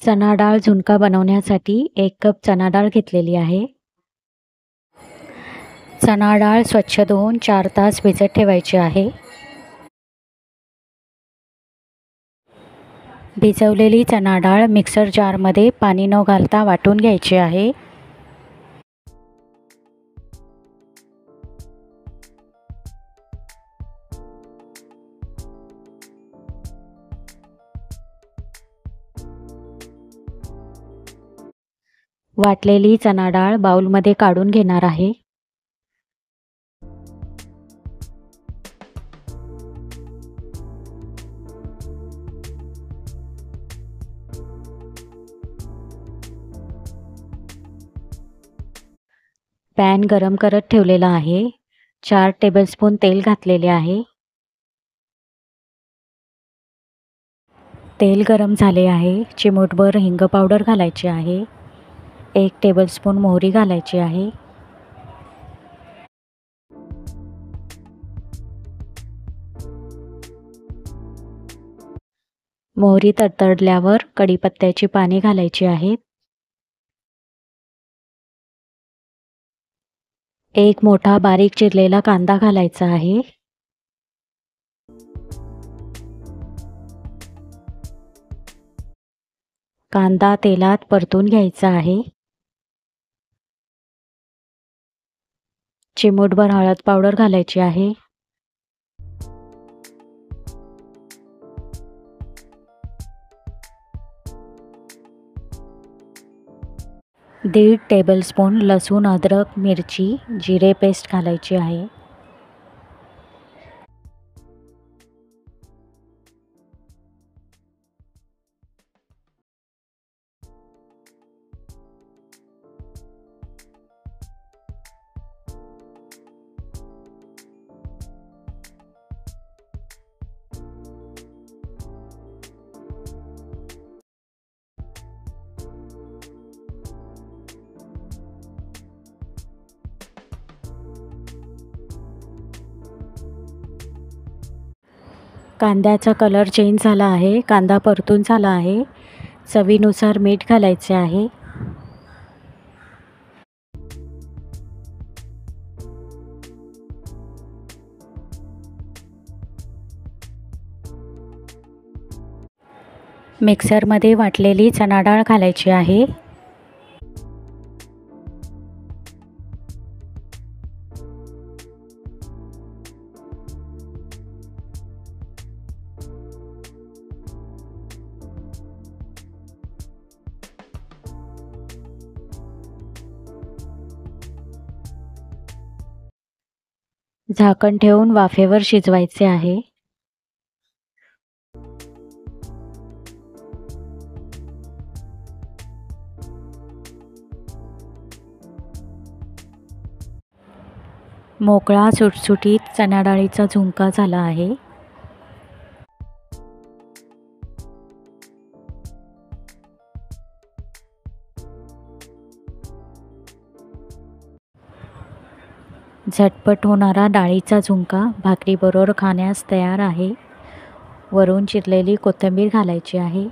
चणा डाळ झुणका बनवण्यासाठी 1 कप चणा डाळ घेतलेली आहे. चणा डाळ स्वच्छ धुवून 4 तास भिजत ठेवायची आहे. भिजवलेली चणा डाळ मिक्सर जारमध्ये पाणी न घालता वाटून घ्यायची आहे. वाटलेली चणा डाळ बाउलमध्ये काढून घेणार आहे. पॅन गरम करत ठेवलेला आहे. 4 टेबलस्पून तेल घातलेले आहे. तेल गरम झाले आहे. चिमूटभर हिंग पावडर घालायची आहे. 1 टेबलस्पून मोहरी घालायची आहे. मोहरी तडतडल्यावर कढीपत्त्याची पाने घालायची आहेत. 1 मोठा बारीक चिरलेला कांदा घालायचा आहे. कांदा तेलात परतून घ्यायचा आहे. चिमूटभर हळद पावडर घालायची आहे. दीड टेबलस्पून लसूण अद्रक मिरची जिरे पेस्ट घालायची आहे. कांद्याचा कलर चेंज झाला आहे. कांदा परतून झाला आहे. चवीनुसार मीठ घालायचे आहे. मिक्सरमध्ये वाटलेली चणा डाळ घालायची आहे. झाकण ठेवून वाफेवर शिजवायचे आहे. मोकळा सुटसुटीत चणा डाळीचा झुणका झाला आहे. झटपट होणारा डाळीचा झुणका भाकरीबरोबर खाण्यास तयार आहे. वरून चिरलेली कोथिंबीर घालायची आहे.